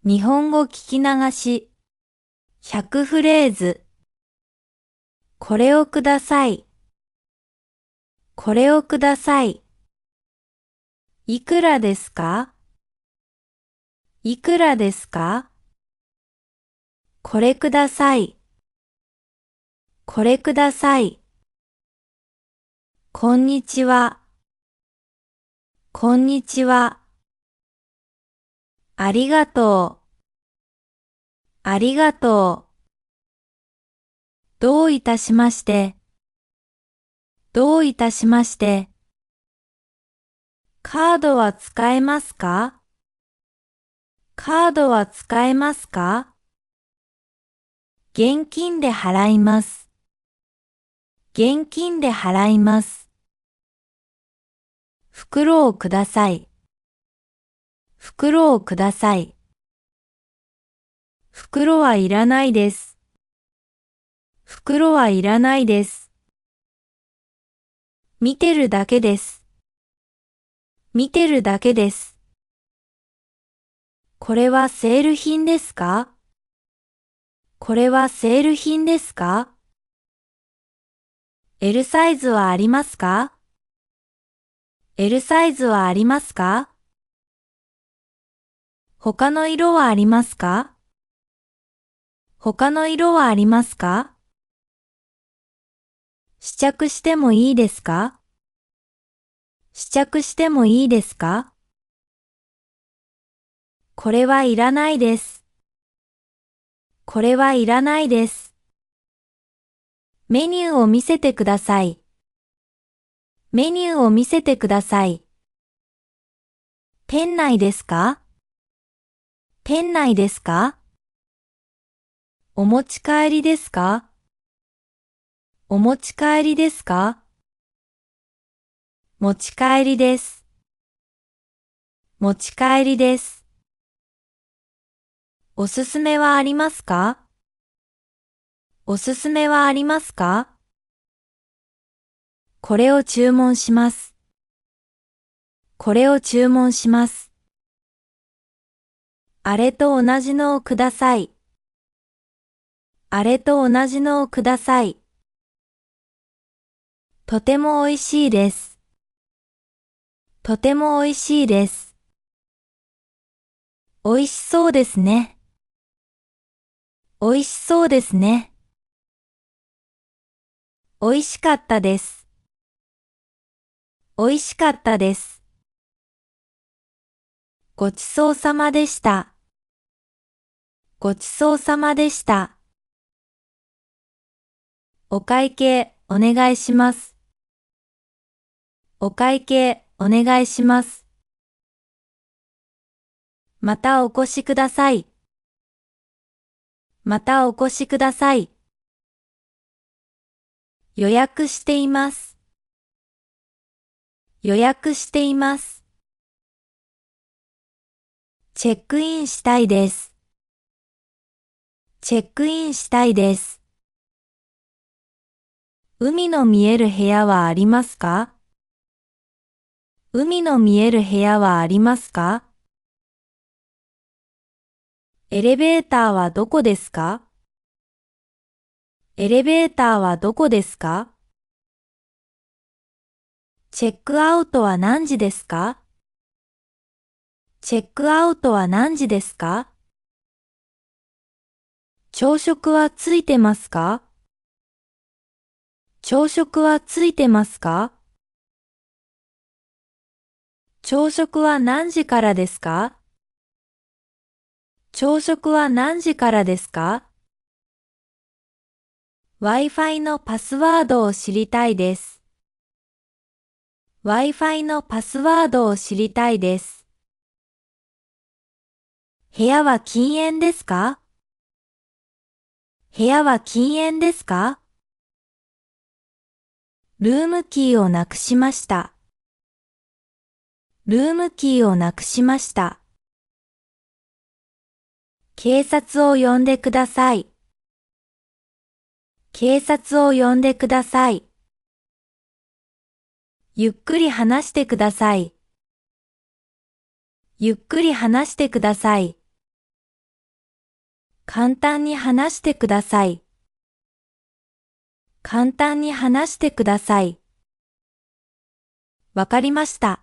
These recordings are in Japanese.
日本語聞き流し。100フレーズ。これをください。これをください。いくらですか？いくらですか？これください。これください。こんにちは。こんにちは。ありがとう。ありがとう。どういたしまして。どういたしまして。カードは使えますか？カードは使えますか？現金で払います。現金で払います。袋をください。袋をください。袋はいらないです。袋はいらないです。見てるだけです。見てるだけです。これはセール品ですか？これはセール品ですか？ L サイズはありますか？ L サイズはありますか？他の色はありますか？他の色はありますか？試着してもいいですか？試着してもいいですか？これはいらないです。これはいらないです。メニューを見せてください。メニューを見せてください。店内ですか？店内ですか？お持ち帰りですか？お持ち帰りですか？持ち帰りです。持ち帰りです。おすすめはありますか？おすすめはありますか？これを注文します。これを注文します。あれと同じのをください。あれと同じのをください。とても美味しいです。とても美味しいです。美味しそうですね。美味しそうですね。美味しかったです。美味しかったです。ごちそうさまでした。ごちそうさまでした。お会計お願いします。お会計お願いします。またお越しください。またお越しください。予約しています。予約しています。チェックインしたいです。チェックインしたいです。海の見える部屋はありますか？海の見える部屋はありますか？エレベーターはどこですか？エレベーターはどこですか？チェックアウトは何時ですか？チェックアウトは何時ですか？朝食はついてますか？朝食はついてますか？朝食は何時からですか？朝食は何時からですか？ Wi-Fi のパスワードを知りたいです。Wi-Fi のパスワードを知りたいです。部屋は禁煙ですか？部屋は禁煙ですか？ルームキーをなくしました。ルームキーをなくしました。警察を呼んでください。警察を呼んでください。ゆっくり話してください。ゆっくり話してください。簡単に話してください。簡単に話してください。わかりました。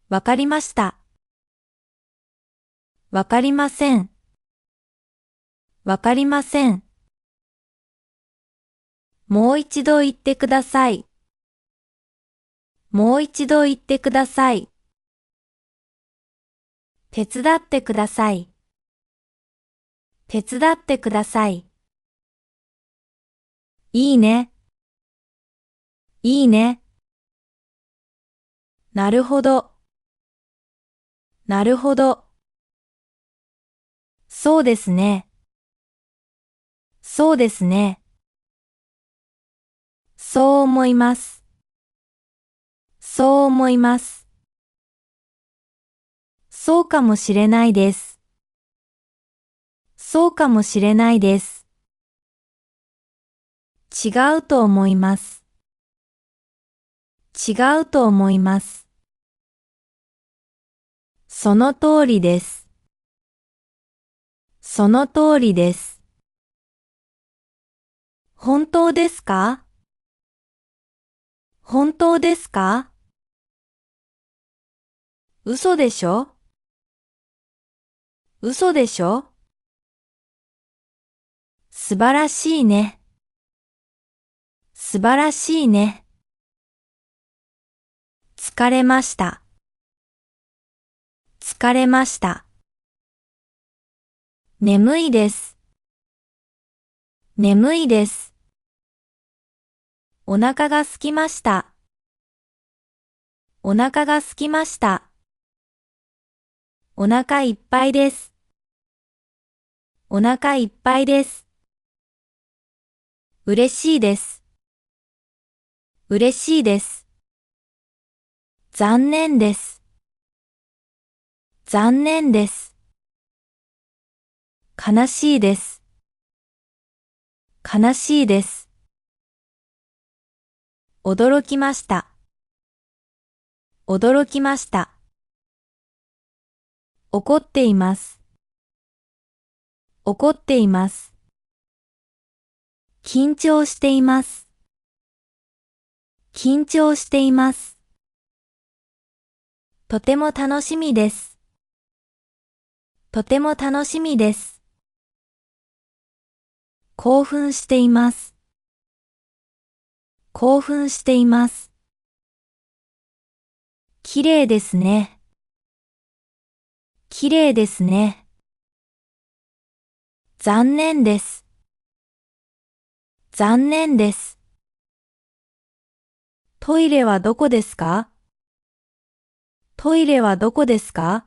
わかりました。わかりません。わかりません。もう一度言ってください。もう一度言ってください。手伝ってください。手伝ってください。いいね。いいね。なるほど。なるほど。そうですね。そうですね。そう思います。そう思います。そうかもしれないです。そうかもしれないです。違うと思います。違うと思います。その通りです。その通りです。本当ですか？本当ですか？嘘でしょ？嘘でしょ？素晴らしいね。素晴らしいね。疲れました。疲れました。眠いです。眠いです。お腹が空きました。お腹が空きました。お腹いっぱいです。お腹いっぱいです。嬉しいです。嬉しいです。残念です。残念です。悲しいです。悲しいです。驚きました。驚きました。怒っています。怒っています。緊張しています。緊張しています。とても楽しみです。とても楽しみです。興奮しています。興奮しています。綺麗ですね。綺麗ですね。残念です。残念です。トイレはどこですか？トイレはどこですか？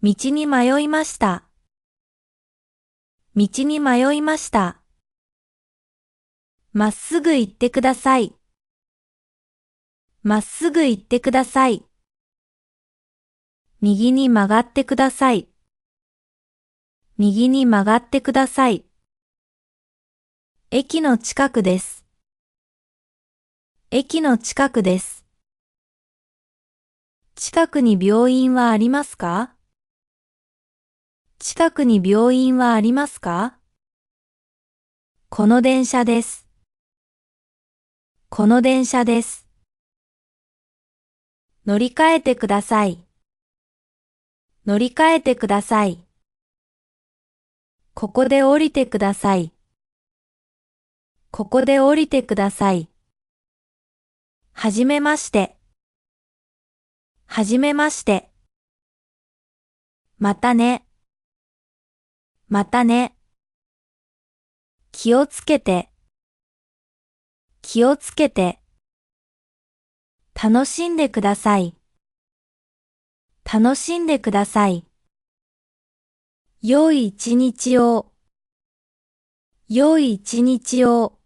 道に迷いました。道に迷いました。まっすぐ行ってください。まっすぐ行ってください。右に曲がってください。右に曲がってください。駅の近くです。駅の近くです。近くに病院はありますか？近くに病院はありますか？この電車です。この電車です。乗り換えてください。乗り換えてください。ここで降りてください。ここで降りてください。はじめまして。はじめまして。またね。またね。気をつけて。気をつけて。楽しんでください。楽しんでください。良い一日を。良い一日を。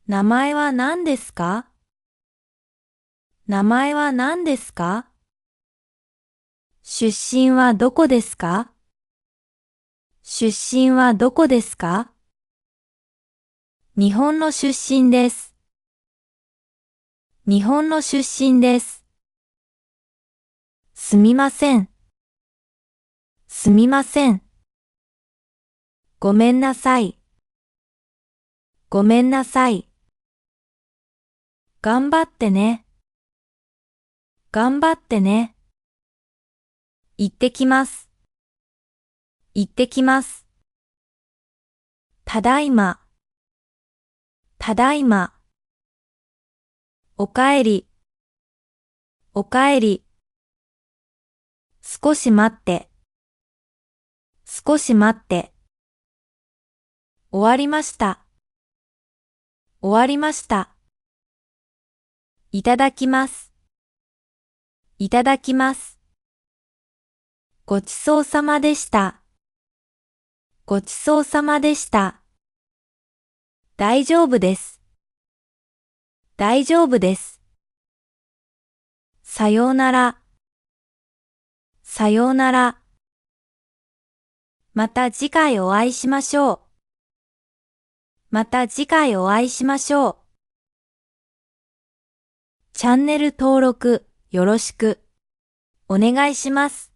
名前は何ですか？名前は何ですか？出身はどこですか？出身はどこですか？日本の出身です。日本の出身です。すみません。すみません。ごめんなさい。ごめんなさい。頑張ってね。頑張ってね。行ってきます。行ってきます。ただいま。ただいま。おかえり。おかえり。少し待って。少し待って。終わりました。終わりました。いただきます。いただきます。ごちそうさまでした。ごちそうさまでした。大丈夫です。大丈夫です。さようなら。さようなら。また次回お会いしましょう。また次回お会いしましょう。チャンネル登録よろしくお願いします。